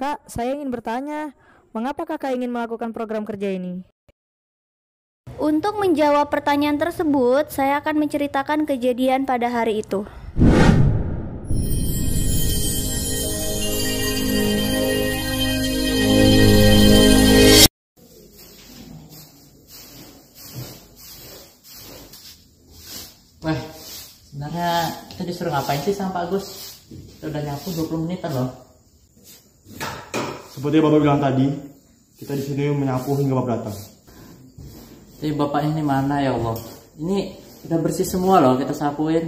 Kak, saya ingin bertanya, mengapa kakak ingin melakukan program kerja ini? Untuk menjawab pertanyaan tersebut, saya akan menceritakan kejadian pada hari itu. Wah, sebenarnya kita disuruh ngapain sih sama Pak Agus? Kita udah nyapu 20 menitan loh. Seperti yang Bapak bilang tadi, kita di sini menyapu hingga Bapak datang. Tapi Bapak ini mana ya Allah? Ini udah bersih semua loh kita sapuin.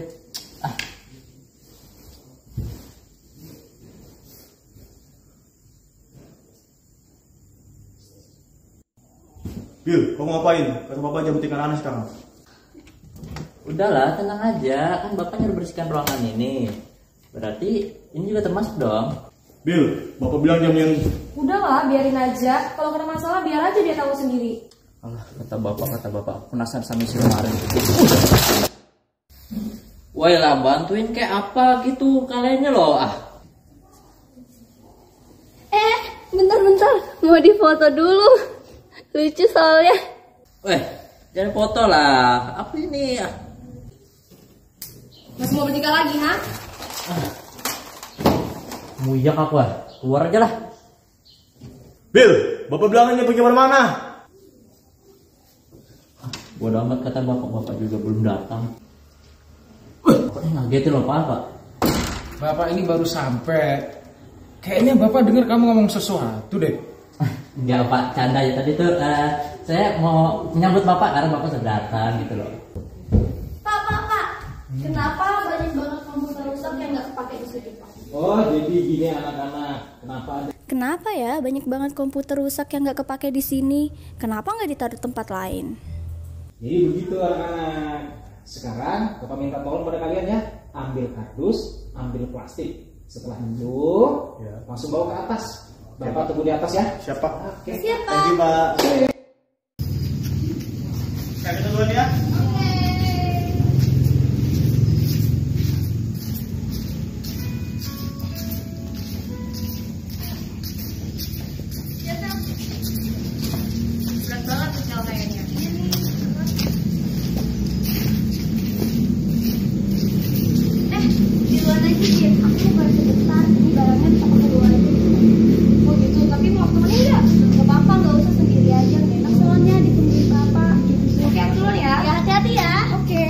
Bil, kamu ngapain? Kata Bapak jam ikan aneh sekarang. Udahlah, tenang aja. Kan Bapak nyuruh bersihkan ruangan ini. Berarti ini juga termasuk dong. Bil, Bapak bilang jam yang... Udahlah, biarin aja. Kalau ada masalah, biar aja dia tahu sendiri. Alah, kata Bapak, penasaran sama isi kemarin. Woi lah, bantuin kayak apa gitu kaliannya loh. Bentar, mau difoto dulu. Lucu soalnya. Weh, jangan foto lah. Apa ini ya? Masih mau bertiga lagi, ha? Muyak aku keluar aja lah. Bil, Bapak bilang ini pergi mana? Bodoh amat, kata Bapak juga belum datang. Bapaknya ngagetin loh Pak. Bapak ini baru sampai. Kayaknya Bapak dengar kamu ngomong sesuatu deh. Enggak Pak, canda ya. Tadi tuh saya mau menyambut Bapak karena Bapak sudah datang gitu loh. Pak. Kenapa banyak banget komputer rusak yang nggak kepake di sini, Pak? Oh, jadi gini anak-anak. Kenapa ya banyak banget komputer rusak yang nggak kepake di sini? Kenapa nggak ditaruh tempat lain? Jadi begitu anak-anak. Sekarang Bapak minta tolong pada kalian ya. Ambil kardus, ambil plastik. Setelah itu langsung bawa ke atas. Bapak tunggu di atas ya. Siapa? Oke. Siap, Pak. Thank you, Pak. Saya duluan ya. Berat banget tuh Cel kayaknya. Di luar aja sih, aku mau sebentar. Ini barangnya bisa pakai dua aja. Oh gitu, tapi mau temenin nggak? Gak apa-apa, gak usah sendiri aja. Enak soalnya ditungguin bapak. Oke, aku duluan ya. Ya hati-hati ya. Oke.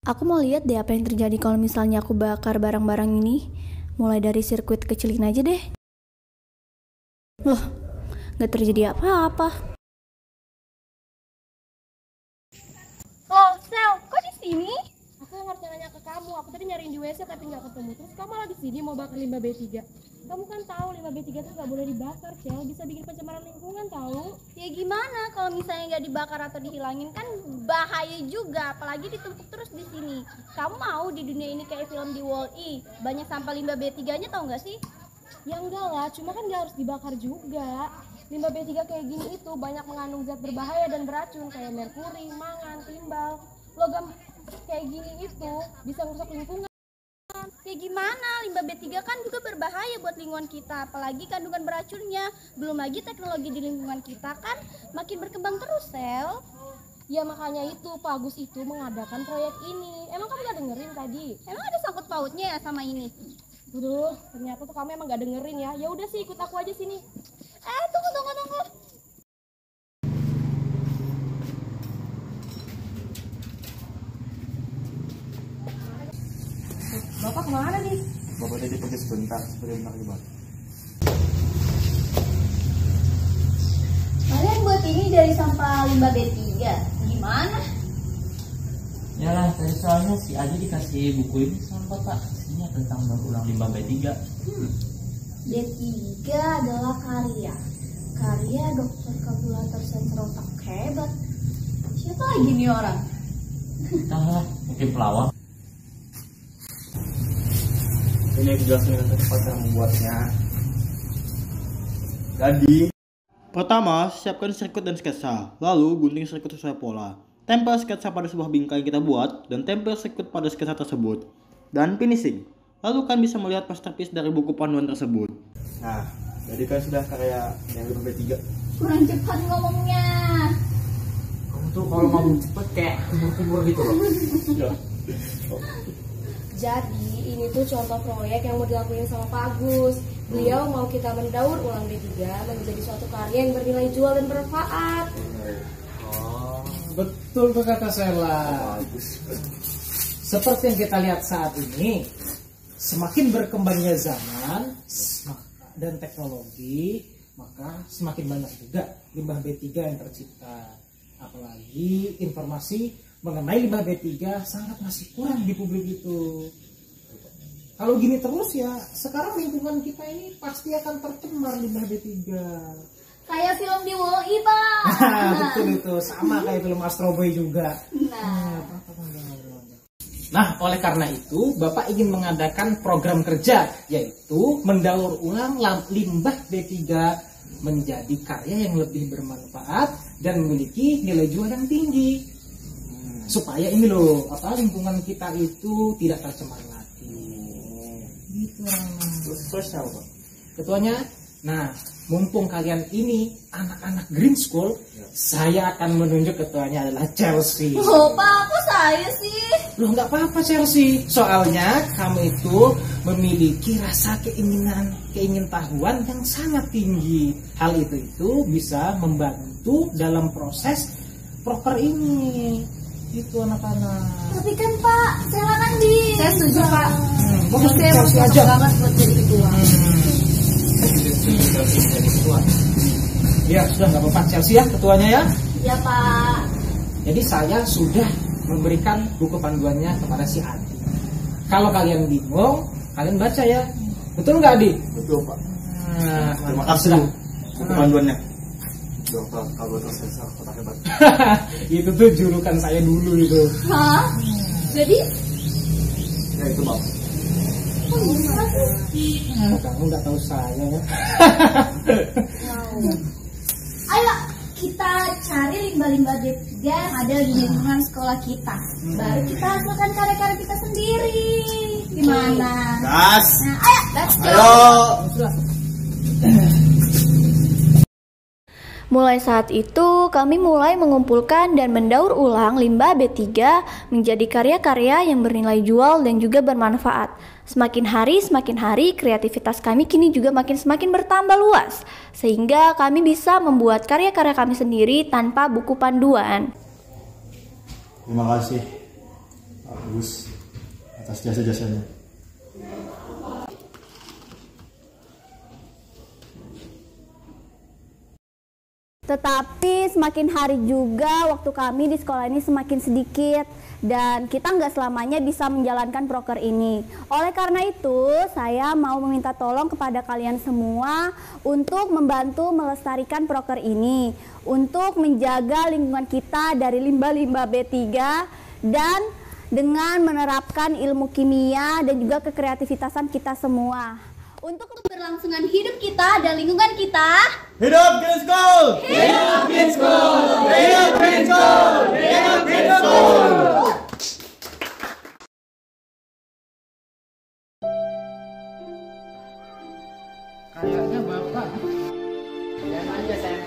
Aku mau lihat deh apa yang terjadi kalau misalnya aku bakar barang-barang ini. Mulai dari sirkuit kecilin aja deh. Loh, gak terjadi apa-apa. Oh, Sel, kok di sini? Aku yang harus nanya ke kamu. Aku tadi nyariin di WC tapi nggak ketemu. Terus kamu malah di sini mau bakar limbah B3. Kamu kan tahu limbah B3 itu nggak boleh dibakar, Sel. Bisa bikin pencemaran lingkungan tahu. Ya gimana kalau misalnya nggak dibakar atau dihilangin, kan bahaya juga, apalagi ditumpuk terus di sini. Kamu mau di dunia ini kayak film di Wall-E, banyak sampah limbah B3-nya, tau nggak sih? Ya enggak lah, cuma kan nggak harus dibakar juga. Limbah B3 kayak gini itu banyak mengandung zat berbahaya dan beracun kayak merkuri, mangan, timbal, logam kayak gini itu bisa merusak lingkungan. Ya gimana, limbah B3 kan juga berbahaya buat lingkungan kita, apalagi kandungan beracunnya. Belum lagi teknologi di lingkungan kita kan makin berkembang terus, Sel. Ya makanya itu Pak Agus itu mengadakan proyek ini. Emang kamu gak dengerin tadi? Emang ada sangkut pautnya ya sama ini? Aduh, ternyata tuh kamu emang gak dengerin ya. Ya udah sih, ikut aku aja sini. Tunggu. Bapak kemana nih? Bapak tadi pergi sebentar, sebentar gimana? Kalian buat ini dari sampah limbah B3, gimana? Ya lah, tadi soalnya si Adi dikasih buku ini sama Bapak. Ini tentang berulang limbah B3. B3 adalah karya dokter kalkulator sensor otak hebat. Siapa lagi nih orang? Entahlah, mungkin pelawak. Ini aku jelasin dengan cepat cara membuatnya. Jadi, pertama, siapkan sirkuit dan sketsa. Lalu, gunting sirkuit sesuai pola. Tempel sketsa pada sebuah bingkai yang kita buat, dan tempel sirkuit pada sketsa tersebut. Dan finishing. Lalu kan bisa melihat masterpiece dari buku panduan tersebut. Nah, jadi kan sudah karya yang limbah B3. Kurang cepat ngomongnya. Kamu tuh kalau mau cepet kayak kubur-kubur gitu loh. Jadi ini tuh contoh proyek yang mau dilakuin sama Pak Agus. Beliau mau kita mendaur ulang B3 menjadi suatu karya yang bernilai jual dan bermanfaat. Betul tuh kata Sela. Seperti yang kita lihat saat ini, semakin berkembangnya zaman dan teknologi, maka semakin banyak juga limbah B3 yang tercipta. Apalagi informasi mengenai limbah B3 sangat masih kurang di publik itu. Kalau gini terus ya, sekarang lingkungan kita ini pasti akan tercemar limbah B3. Kayak film di WOI, Pak. Betul itu, sama kayak film Astro Boy juga. Nah, oleh karena itu, Bapak ingin mengadakan program kerja, yaitu mendaur ulang limbah B3 menjadi karya yang lebih bermanfaat dan memiliki nilai jual yang tinggi. Supaya ini loh, lingkungan kita itu tidak tercemar lagi. Gitu. Terus siapa? Ketuanya, nah, mumpung kalian ini anak-anak Green School, saya akan menunjuk ketuanya adalah Chelsea. Oh, Pak, kok saya sih? Loh, nggak apa-apa Chelsea. Soalnya kamu itu memiliki rasa keingintahuan yang sangat tinggi. Hal itu bisa membantu dalam proses proker ini. Itu anak-anak. Tapi kan Pak, saya kan di. Saya setuju, Pak. Bagus, Saya Chelsea mau aja. banget buat jadi ketua. Ya sudah, nggak apa-apa Chelsea ya ketuanya ya. Ya, Pak. Jadi saya sudah memberikan buku panduannya kepada si Adi. Kalau kalian bingung, kalian baca ya. Betul nggak Adi? Betul, Pak. Nah, Terima kasih buku panduannya. Dokter, kalau tersesat kotak hebat. Itu tuh julukan saya dulu itu. Hah? Jadi? Ya itu, Bang. Kamu nggak tahu saya ya. Ayo kita cari limbah-limbah B3 yang ada di lingkungan sekolah kita. Baru kita hasilkan karya-karya kita sendiri. Gimana? Gas. Nah, ayo, let's go. Ayo. Mulai saat itu, kami mulai mengumpulkan dan mendaur ulang limbah B3 menjadi karya-karya yang bernilai jual dan juga bermanfaat. Semakin hari, kreativitas kami kini juga semakin bertambah luas, sehingga kami bisa membuat karya-karya kami sendiri tanpa buku panduan. Terima kasih, Pak Agus, atas jasa-jasanya. Tetapi semakin hari juga waktu kami di sekolah ini semakin sedikit dan kita nggak selamanya bisa menjalankan proker ini. Oleh karena itu, saya mau meminta tolong kepada kalian semua untuk membantu melestarikan proker ini, untuk menjaga lingkungan kita dari limbah-limbah B3 dan dengan menerapkan ilmu kimia dan juga kekreativitasan kita semua. Untuk keberlangsungan hidup kita dan lingkungan kita. Hidup Green School! Hidup Green School! Hidup Green School! Hidup Green School! Kayaknya Bapak Jangan aja saya